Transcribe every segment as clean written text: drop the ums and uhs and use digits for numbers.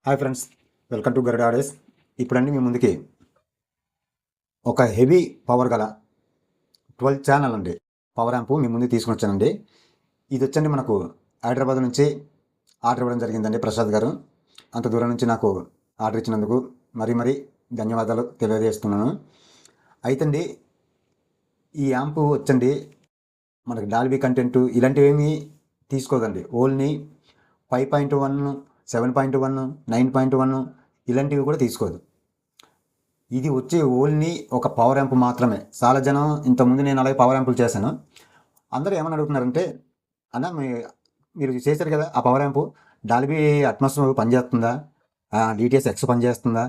Hi friends, welcome to Garuda audios. ఇప్పుడండి మీ ముందుకి ఒక హెవీ పవర్ గల 12 ఛానల్ అండి పవర్ యాంప్ మీ ముందుకు తీసుకుని వచ్చానండి. ఇది వచ్చండి మనకు హైదరాబాద్ నుంచి ఆర్డర్ ఇవ్వడం జరిగిందండి ప్రసాద్ గారు. అంత దూరం నుంచి నాకు ఆర్డర్ ఇచ్చినందుకు మరీ ధన్యవాదాలు తెలియజేస్తున్నాను. అయితే అండి ఈ యాంప్ వచ్చండి మనకి డాల్బీ కంటెంట్ ఇలాంటివేమీ తీసుకోదండి. ఓన్లీ 5.1, 7.1, 9.1 ఇలాంటివి కూడా తీసుకోదు. ఇది వచ్చే ఓన్లీ ఒక పవర్ యాంప్ మాత్రమే. చాలా జనం ఇంతకుముందు నేను అలాగే పవర్ యాంపులు చేశాను. అందరూ ఏమని అడుగుతున్నారంటే, అన్న మీరు చేశారు కదా ఆ పవర్ యాంపు, డాల్బీ అట్మాస్ పనిచేస్తుందా, డిటిఎస్ ఎక్స్ పనిచేస్తుందా,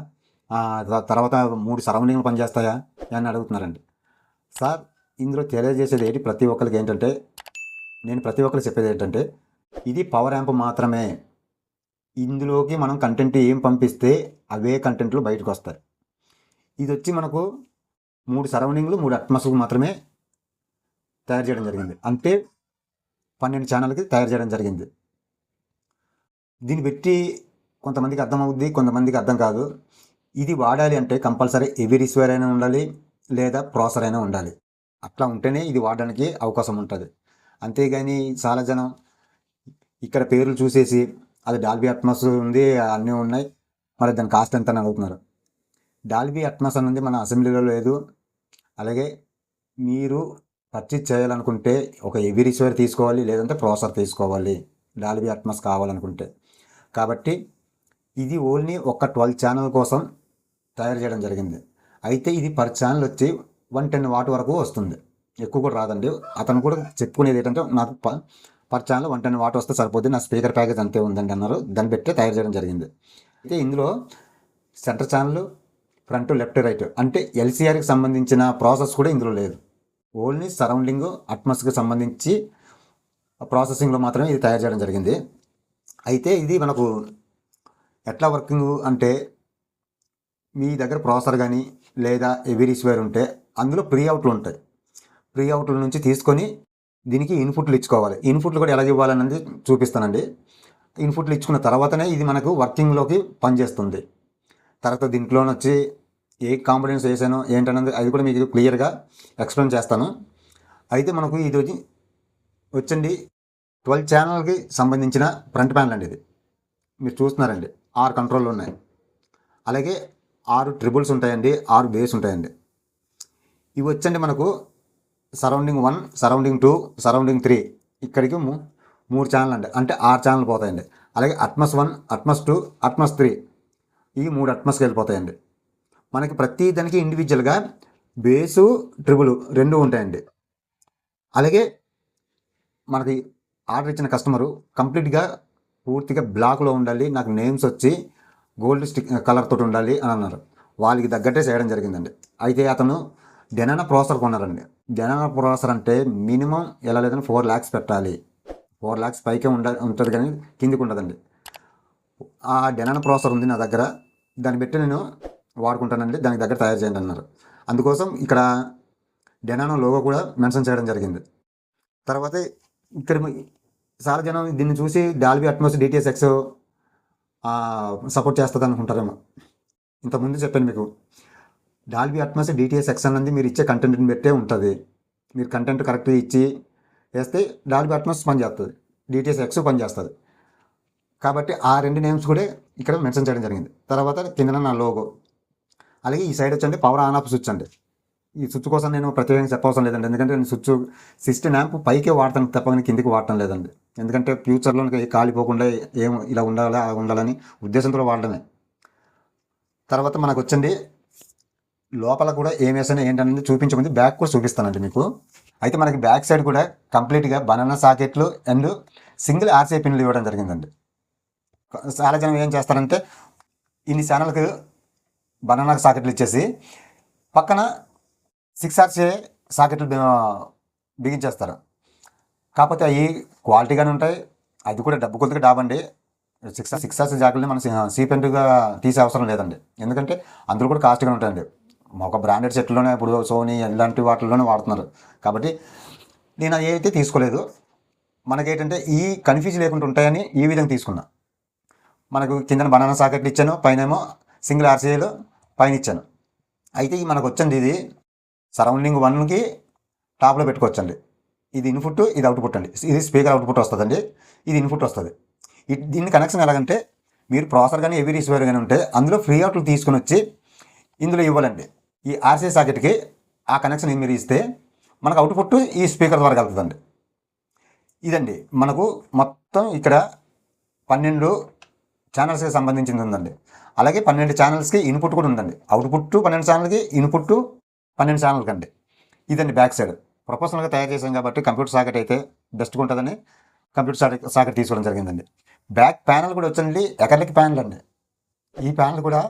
తర్వాత 3 సరౌండింగ్లు పనిచేస్తాయా అని అడుగుతున్నారండి. సార్, ఇందులో తెలియజేసేది ఏంటి ప్రతి ఒక్కరికి ఏంటంటే, నేను ప్రతి ఒక్కరికి చెప్పేది ఏంటంటే, ఇది పవర్ యాంప్ మాత్రమే. ఇందులోకి మనం కంటెంట్ ఏం పంపిస్తే అవే కంటెంట్లు బయటకు వస్తాయి. ఇది వచ్చి మనకు 3 సరౌండింగ్లు 3 అట్మాస్కు మాత్రమే తయారు చేయడం జరిగింది. అంటే 12 ఛానల్కి తయారు చేయడం జరిగింది. దీన్ని పెట్టి కొంతమందికి అర్థం అవుద్ది, కొంతమందికి అర్థం కాదు. ఇది వాడాలి అంటే కంపల్సరీ హెవీ రిసీవర్ అయినా ఉండాలి, లేదా ప్రాసెసర్ అయినా ఉండాలి. అట్లా ఉంటేనే ఇది వాడడానికి అవకాశం ఉంటుంది. అంతేగాని చాలా జనం ఇక్కడ పేర్లు చూసేసి అది డాల్బీ అట్మాస్ ఉంది, అన్నీ ఉన్నాయి, మరి దాని కాస్ట్ ఎంత అని అడుగుతున్నారు. డాల్బీ అట్మాస్ అనేది మన అసెంబ్లీలో లేదు. అలాగే మీరు పర్చేజ్ చేయాలనుకుంటే ఒక హెవీ రిసీవర్ తీసుకోవాలి, లేదంటే ప్రాసెసర్ తీసుకోవాలి డాల్బీ అట్మాస్ కావాలనుకుంటే. కాబట్టి ఇది ఓన్లీ ఒక 12 ఛానల్ కోసం తయారు చేయడం జరిగింది. అయితే ఇది పర్ ఛానల్ వచ్చి 110 వాట్ వరకు వస్తుంది, ఎక్కువ కూడా రాదండి. అతను కూడా చెప్పుకునేది ఏంటంటే, నాకు పర్ ఛానల్ 110 వాట్ వస్తే సరిపోద్ది, నా స్పీకర్ ప్యాకేజ్ అంతే ఉందండి అన్నారు. దాన్ని బట్టే తయారు చేయడం జరిగింది. అయితే ఇందులో centre channel, front, left, right అంటే ఎల్సీఆర్కి సంబంధించిన ప్రాసెస్ కూడా ఇందులో లేదు. ఓన్లీ సరౌండింగ్ అట్మాస్కి సంబంధించి ప్రాసెసింగ్లో మాత్రమే ఇది తయారు చేయడం జరిగింది. అయితే ఇది మనకు ఎట్లా వర్కింగ్ అంటే, మీ దగ్గర ప్రాసెసర్ కానీ లేదా హెవీ రిసీవర్ ఉంటే అందులో ప్రీ అవుట్లు ఉంటాయి. ప్రీ అవుట్ల నుంచి తీసుకొని దీనికి ఇన్పుట్లు ఇచ్చుకోవాలి. ఇన్పుట్లు కూడా ఎలా ఇవ్వాలన్నది చూపిస్తానండి. ఇన్పుట్లు ఇచ్చుకున్న తర్వాతనే ఇది మనకు వర్కింగ్లోకి పనిచేస్తుంది. తర్వాత దీంట్లో వచ్చి ఏ కాంపోనెంట్స్ వేసానో ఏంటన్నది అది కూడా మీకు క్లియర్గా ఎక్స్ప్లెయిన్ చేస్తాను. అయితే మనకు ఇది వచ్చండి 12 ఛానల్కి సంబంధించిన ఫ్రంట్ ప్యానల్ అండి. ఇది మీరు చూస్తున్నారండి, 6 కంట్రోళ్ళు ఉన్నాయి. అలాగే 6 ట్రిబుల్స్ ఉంటాయండి, 6 బేస్ ఉంటాయండి. ఇవి వచ్చండి మనకు సరౌండింగ్ 1, సరౌండింగ్ 2, సరౌండింగ్ 3 ఇక్కడికి 3 ఛానల్ అండి, అంటే 6 ఛానల్ పోతాయండి. అలాగే అట్మాస్ 1, అట్మాస్ 2, అట్మాస్ 3 ఈ 3 అట్మాస్కి వెళ్ళిపోతాయండి. మనకి ప్రతి దానికి ఇండివిజువల్గా బేసు, ట్రిబుల్ 2 ఉంటాయండి. అలాగే మనకి ఆర్డర్ ఇచ్చిన కస్టమరు కంప్లీట్గా పూర్తిగా బ్లాక్లో ఉండాలి, నాకు నేమ్స్ వచ్చి గోల్డ్ స్టిక్ కలర్ తోటి ఉండాలి అని అన్నారు. వాళ్ళకి తగ్గట్టే చేయడం జరిగిందండి. అయితే అతను డెనానా ప్రాసెసర్ కొన్నారండి. డెనానా ప్రాసెసర్ అంటే మినిమం ఎలా లేదని 4 lakhs పెట్టాలి. 4 lakhs పైకే ఉంటుంది కానీ కిందికి ఉండదండి. ఆ డెనానా ప్రాసెసర్ ఉంది నా దగ్గర, దాన్ని పెట్టి నేను వాడుకుంటానండి, దానికి దగ్గర తయారు చేయండి అన్నారు. అందుకోసం ఇక్కడ డెనానా లోగో కూడా మెన్షన్ చేయడం జరిగింది. తర్వాత ఇక్కడ చాలా జనం దీన్ని చూసి Dolby Atmos DTS X support చేస్తుంది అనుకుంటారేమో. ఇంతకుముందు చెప్పాను మీకు, డాల్బీ అట్మాస్ డిటిఎస్ ఎక్స్ అన్నది మీరు ఇచ్చే కంటెంట్ని పెట్టే ఉంటుంది. మీరు కంటెంట్ కరెక్ట్గా ఇచ్చి వేస్తే డాల్బీ అట్మాస్ పనిచేస్తుంది, డిటిఎస్ ఎక్స్ పనిచేస్తుంది. కాబట్టి ఆ 2 నేమ్స్ కూడా ఇక్కడ మెన్షన్ చేయడం జరిగింది. తర్వాత కింద నా లోగో. అలాగే ఈ సైడ్ వచ్చండి పవర్ ఆన్ ఆఫ్ స్విచ్ అండి. ఈ స్విచ్ కోసం నేను ప్రత్యేకంగా చెప్పవసరం లేదండి, ఎందుకంటే నేను స్విచ్ 16 యాంప్ పైకే వాడతాను తప్ప కిందికి వాడటం లేదండి. ఎందుకంటే ఫ్యూచర్లో కాలిపోకుండా ఏం ఇలా ఉండాలి అలా ఉండాలని ఉద్దేశంతో వాడడమే. తర్వాత మనకు వచ్చండి లోపల కూడా ఏం వేసానో ఏంటనేది చూపించమంది, బ్యాక్ కూడా చూపిస్తానండి మీకు. అయితే మనకి బ్యాక్ సైడ్ కూడా కంప్లీట్గా బనానా సాకెట్లు అండ్ సింగిల్ ఆర్సీ పిన్లు ఇవ్వడం జరిగిందండి. చాలా జనం ఏం చేస్తారంటే, ఇన్ని ఛానల్కి బనానా సాకెట్లు ఇచ్చేసి పక్కన 6 ఆర్సీ సాకెట్లు బిగించేస్తారు. కాకపోతే అవి క్వాలిటీగానే ఉంటాయి, అది కూడా డబ్బు కొద్దిగా డాబండి. 6 ఆర్సీ జాకెట్ని మనం సీపెంట్గా తీసే అవసరం లేదండి, ఎందుకంటే అందులో కూడా కాస్ట్గా ఉంటాయండి. ఒక బ్రాండెడ్ సెట్లోనే ఇప్పుడు సోనీ ఇలాంటి వాటిల్లోనే వాడుతున్నారు. కాబట్టి నేను అది అయితే తీసుకోలేదు. మనకేంటంటే ఈ కన్ఫ్యూజ్ లేకుండా ఉంటాయని ఈ విధంగా తీసుకున్నా. మనకు కింద బనానా సాకెట్లు ఇచ్చాను, పైనేమో సింగిల్ ఆర్సీఏలో పైన ఇచ్చాను. అయితే ఈ మనకు వచ్చండి ఇది సరౌండింగ్ 1కి టాప్లో పెట్టుకోవచ్చండి. ఇది ఇన్పుట్, ఇది అవుట్పుట్ అండి. ఇది స్పీకర్ అవుట్పుట్ వస్తుందండి, ఇది ఇన్పుట్ వస్తుంది. దీన్ని కనెక్షన్ ఎలాగంటే మీరు ప్రాసెసర్ కానీ హెవీ రిసీవర్ కానీ ఉంటే అందులో ఫ్రీ అవుట్లు తీసుకుని వచ్చి ఇందులో ఇవ్వాలండి. ఈ ఆర్సీఏ సాకెట్కి ఆ కనెక్షన్ మీరు ఇస్తే మనకు అవుట్పుట్ ఈ స్పీకర్ ద్వారా వెళ్తుందండి. ఇదండి మనకు మొత్తం ఇక్కడ 12 ఛానల్స్కి సంబంధించింది ఉందండి. అలాగే 12 ఛానల్స్కి ఇన్పుట్ కూడా ఉందండి. అవుట్పుట్ 12 ఛానల్కి, ఇన్పుట్ 12 ఛానల్కి అండి. ఇదండి బ్యాక్ సైడ్ ప్రొఫెషనల్గా తయారు చేసాం కాబట్టి కంప్యూటర్ సాకెట్ అయితే బెస్ట్గా ఉంటుందని కంప్యూటర్ సాకెట్ తీసుకోవడం జరిగిందండి. బ్యాక్ ప్యానల్ కూడా వచ్చండి ఎకర్లిక్ ప్యానల్ అండి. ఈ ప్యానల్ కూడా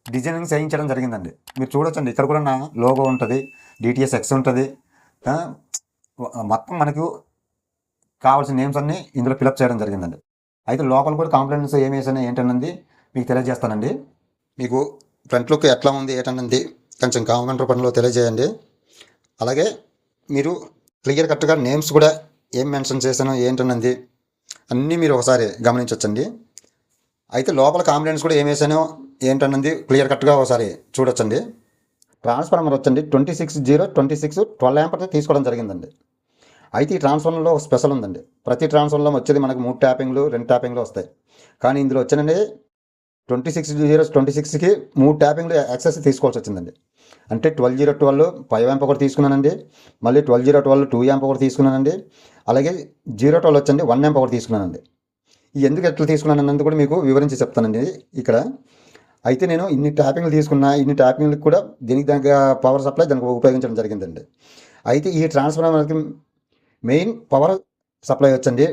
డిజైనింగ్ చేయించడం జరిగిందండి. మీరు చూడొచ్చండి, ఇక్కడ కూడా నా లోగో ఉంటుంది, DTS X ఉంటుంది. మొత్తం మనకు కావాల్సిన నేమ్స్ అన్నీ ఇందులో ఫిలప్ చేయడం జరిగిందండి. అయితే లోపల కూడా కాంప్లైంట్స్ ఏమి వేసానో ఏంటన్నది మీకు తెలియజేస్తానండి. మీకు ఫ్రంట్ లుక్ ఎట్లా ఉంది ఏంటన్నది కొంచెం కామెంట్ రూపంలో తెలియజేయండి. అలాగే మీరు క్లియర్ కట్గా నేమ్స్ కూడా ఏం మెన్షన్ చేశానో ఏంటన్నది అన్నీ మీరు ఒకసారి గమనించవచ్చండి. అయితే లోపల కాంప్లైంట్స్ కూడా ఏం వేసానో ఏంటన్నది క్లియర్ కట్గా ఒకసారి చూడొచ్చండి. ట్రాన్స్ఫార్మర్ వచ్చండి 26 12 యాంపర్తో తీసుకోవడం జరిగిందండి. అయితే ఈ ట్రాన్స్ఫార్మర్లో ఒక స్పెషల్ ఉందండి. ప్రతి ట్రాన్స్ఫార్మర్లో వచ్చేది మనకు 3 ట్యాపింగ్లు 2 ట్యాపింగ్లు వస్తాయి. కానీ ఇందులో వచ్చానండి 26 3 ట్యాపింగ్లు యాక్సెస్ తీసుకోవాల్సి వచ్చిందండి. అంటే 12 5 యాంప్ ఒకటి తీసుకున్నానండి, మళ్ళీ 12 2 యాంప్ ఒకటి తీసుకున్నానండి, అలాగే 012 వచ్చండి 1 యాంప్ ఒకటి తీసుకున్నానండి. ఈ ఎందుకు ఎట్లా తీసుకున్నానన్నది కూడా మీకు వివరించి చెప్తానండి ఇక్కడ. అయితే నేను ఇన్ని ట్యాపింగ్లు తీసుకున్నా, ఇన్ని ట్యాపింగ్లకు కూడా దీనికి దానికి పవర్ సప్లై దానికి ఉపయోగించడం జరిగిందండి. అయితే ఈ ట్రాన్స్ఫార్మర్కి మెయిన్ పవర్ సప్లై వచ్చండి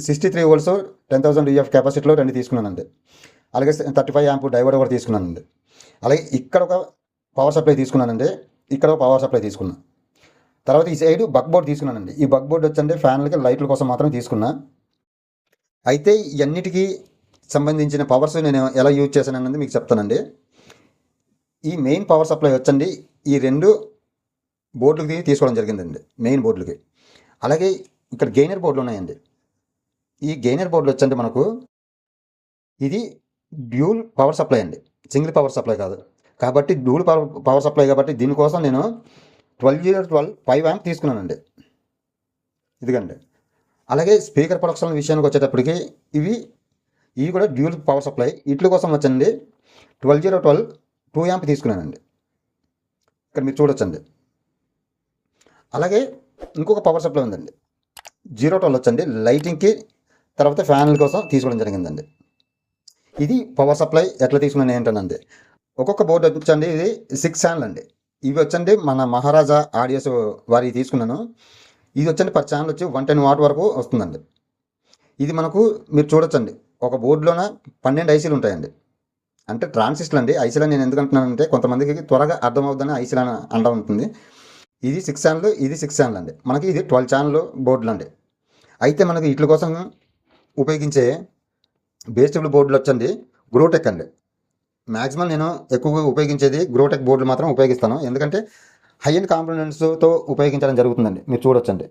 63 volts 10,000 UF కెపాసిటీలో 2 తీసుకున్నానండి. అలాగే 35 యాంప్ డైవర్డ్ ఒకటి తీసుకున్నానండి. అలాగే ఇక్కడ ఒక పవర్ సప్లై తీసుకున్నానండి, ఇక్కడ ఒక పవర్ సప్లై తీసుకున్నాను. తర్వాత ఈ సైడ్ బక్ బోర్డ్ తీసుకున్నానండి. ఈ బక్ బోర్డ్ వచ్చండి ఫ్యాన్లకి లైట్ల కోసం మాత్రం తీసుకున్నా. అయితే ఇవన్నిటికీ సంబంధించిన పవర్స్ నేను ఎలా యూజ్ చేశానన్నది మీకు చెప్తానండి. ఈ మెయిన్ పవర్ సప్లై వచ్చండి ఈ 2 బోర్డులకి తీసుకోవడం జరిగిందండి, మెయిన్ బోర్డులకి. అలాగే ఇక్కడ గెయినర్ బోర్డులు ఉన్నాయండి. ఈ గెయినర్ బోర్డులు వచ్చండి మనకు ఇది డ్యూల్ పవర్ సప్లై అండి, సింగిల్ పవర్ సప్లై కాదు. కాబట్టి డ్యూల్ పవర్ సప్లై కాబట్టి దీనికోసం నేను 12 5 యాంప్ తీసుకున్నానండి. ఇదిగండి. అలాగే స్పీకర్ ప్రొడక్షన్ విషయానికి వచ్చేటప్పటికి ఇవి కూడా డ్యూల్ పవర్ సప్లై. వీటి కోసం వచ్చండి 12 2 యాంప్ తీసుకున్నానండి. ఇక్కడ మీరు చూడొచ్చండి. అలాగే ఇంకొక పవర్ సప్లై ఉందండి 012 వచ్చండి లైటింగ్కి, తర్వాత ఫ్యాన్ల కోసం తీసుకోవడం జరిగిందండి. ఇది పవర్ సప్లై ఎట్లా తీసుకున్నాను ఏంటనండి. ఒక్కొక్క బోర్డు వచ్చండి ఇది 6 ఛానల్ అండి. ఇవి వచ్చండి మన మహారాజా ఆడియోస్ వారి తీసుకున్నాను. ఇది వచ్చండి పర్ ఛానల్ వచ్చి 110 వాట్ వరకు వస్తుందండి. ఇది మనకు మీరు చూడొచ్చండి ఒక బోర్డులోన 12 ఐసీలు ఉంటాయండి. అంటే ట్రాన్సిస్టర్లు అండి. ఐసీలు నేను ఎందుకు అంటున్నానంటే కొంతమందికి త్వరగా అర్థమవుతుందని ఐసీలు అంటూ ఉంటుంది. ఇది 6 ఛానల్, ఇది 6 ఛానల్ అండి. మనకి ఇది 12 ఛానల్ బోర్డులు అండి. అయితే మనకి వీటి కోసం ఉపయోగించే బేస్టబుల్ బోర్డులు వచ్చండి గ్రోటెక్ అండి. మ్యాక్సిమం నేను ఎక్కువగా ఉపయోగించేది గ్రోటెక్ బోర్డులు మాత్రం ఉపయోగిస్తాను. ఎందుకంటే హై ఎండ్ కాంపోనెంట్స్తో ఉపయోగించడం జరుగుతుందండి. మీరు చూడొచ్చండి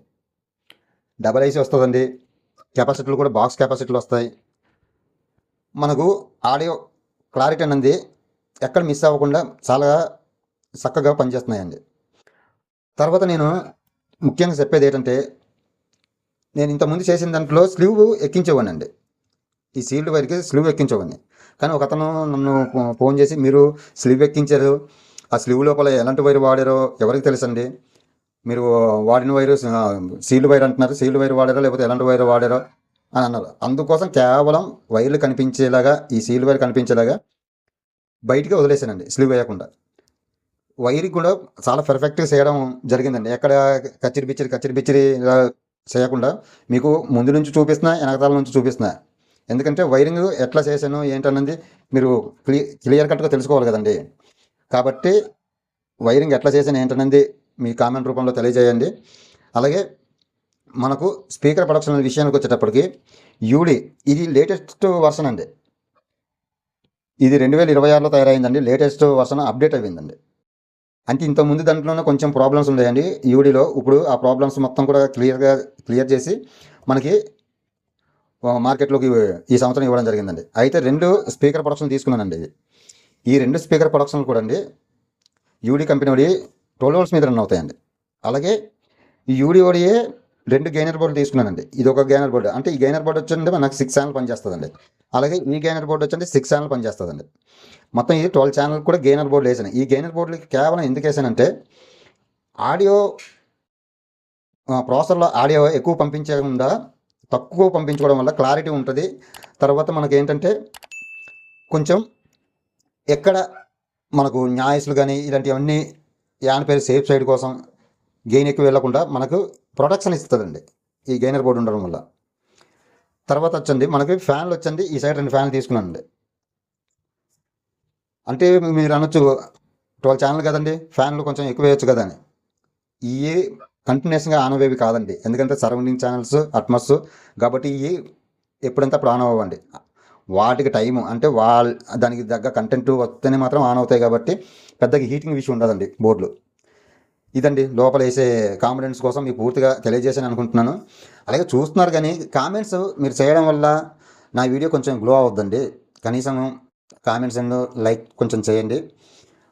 డబల్ ఐసీ వస్తుందండి, కెపాసిటర్లు కూడా బాక్స్ కెపాసిటర్లు వస్తాయి. మనకు ఆడియో క్లారిటీ అనేది ఎక్కడ మిస్ అవ్వకుండా చాలా చక్కగా పనిచేస్తున్నాయండి. తర్వాత నేను ముఖ్యంగా చెప్పేది ఏంటంటే నేను ఇంతకుముందు చేసిన దాంట్లో స్లీవ్ ఎక్కించేవాడిని అండి. ఈ సీల్డ్ వైర్కి స్లీవ్ ఎక్కించేవాడిని. కానీ ఒక అతను నన్ను ఫోన్ చేసి మీరు స్లీవ్ ఎక్కించారు, ఆ స్లీవ్ లోపల ఎలాంటి వైర్ వాడారో ఎవరికి తెలుసండి, మీరు వాడిన వైరు సీల్డ్ వైర్ అంటున్నారు, సీల్డ్ వైర్ వాడారో లేకపోతే ఎలాంటి వైర్ వాడారో అని అన్నారు. అందుకోసం కేవలం వైర్లు కనిపించేలాగా, ఈ సీల్డ్ వైర్ కనిపించేలాగా బయటికి వదిలేసానండి స్లీవ్ వేయకుండా. వైర్ కూడా చాలా పర్ఫెక్ట్గా చేయడం జరిగిందండి. ఎక్కడ కచ్చిరి బిచ్చిరి ఇలా చేయకుండా మీకు ముందు నుంచి చూపిస్తున్నా, వెనకతాల నుంచి చూపిస్తున్నా. ఎందుకంటే వైరింగ్ ఎట్లా చేశాను ఏంటన్నది మీరు క్లియర్ కట్గా తెలుసుకోవాలి కదండి. కాబట్టి వైరింగ్ ఎట్లా చేశాను ఏంటన్నది మీ కామెంట్ రూపంలో తెలియజేయండి. అలాగే మనకు స్పీకర్ ప్రొడక్షన్ విషయానికి వచ్చేటప్పటికి యూడి ఇది లేటెస్ట్ వర్షన్ అండి. ఇది 2026లో తయారైందండి. లేటెస్ట్ వర్షన్ అప్డేట్ అయిందండి. అంటే ఇంతకుముందు దాంట్లోనే కొంచెం ప్రాబ్లమ్స్ ఉన్నాయండి యూడీలో. ఇప్పుడు ఆ ప్రాబ్లమ్స్ మొత్తం కూడా క్లియర్ చేసి మనకి మార్కెట్లోకి ఈ సంవత్సరం ఇవ్వడం జరిగిందండి. అయితే 2 స్పీకర్ ప్రొడక్షన్ తీసుకున్నానండి. ఈ 2 స్పీకర్ ప్రొడక్షన్లు కూడా అండి యూడీ కంపెనీ వాడి 12 వోల్ట్స్ మీద రన్ అవుతాయండి. అలాగే ఈ యూడీ వాడియే 2 గెయినర్ బోర్డులు తీసుకున్నానండి. ఇది ఒక గెయినర్ బోర్డు, అంటే ఈ గెయినర్ బోర్డు వచ్చండి మనకు 6 ఛానల్ పనిచేస్తుందండి. అలాగే ఈ గెయినర్ బోర్డు వచ్చండి 6 ఛానల్ పనిచేస్తుందండి. మొత్తం ఈ 12 ఛానల్ కూడా గెయినర్ బోర్డులు వేసాను. ఈ గెయినర్ బోర్డులకి కేవలం ఎందుకు వేసానంటే ఆడియో ప్రాసెసర్లో ఆడియో ఎక్కువ పంపించకుండా తక్కువ పంపించుకోవడం వల్ల క్లారిటీ ఉంటుంది. తర్వాత మనకి ఏంటంటే కొంచెం ఎక్కడ మనకు నాయిస్లు కానీ ఇలాంటివన్నీ పేరు సేఫ్ సైడ్ కోసం గెయిన్ ఎక్కువ వెళ్ళకుండా మనకు ప్రొటెక్షన్ ఇస్తుందండి ఈ గెయినర్ బోర్డు ఉండడం వల్ల. తర్వాత వచ్చండి మనకి ఫ్యాన్లు వచ్చండి ఈ సైడ్ 2 ఫ్యాన్లు తీసుకున్నానండి. అంటే మీరు అనొచ్చు 12 ఛానల్ కదండి, ఫ్యాన్లు కొంచెం ఎక్కువ వేయచ్చు కదా అని. ఇవి కంటిన్యూస్గా ఆన్ అయ్యేవి కాదండి, ఎందుకంటే సరౌండింగ్ ఛానల్స్ అట్మస్ కాబట్టి ఇవి ఎప్పుడంతా అప్పుడు ఆన్ అవ్వండి. వాటికి టైము అంటే దానికి తగ్గ కంటెంట్ వస్తేనే మాత్రం ఆన్ అవుతాయి కాబట్టి పెద్దగా హీటింగ్ విషయం ఉండదండి బోర్డులు. ఇదండి లోపల వేసే కామెంట్స్ కోసం మీకు పూర్తిగా తెలియజేసాను అనుకుంటున్నాను. అలాగే చూస్తున్నారు కానీ కామెంట్స్ మీరు చేయడం వల్ల నా వీడియో కొంచెం గ్లో అవుద్దండి. కనీసం కామెంట్స్ అండ్ లైక్ కొంచెం చేయండి.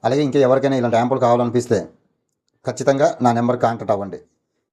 అలాగే ఇంకా ఎవరికైనా ఇలాంటి యాంపులు కావాలనిపిస్తే ఖచ్చితంగా నా నెంబర్ కాంటాక్ట్ అవ్వండి.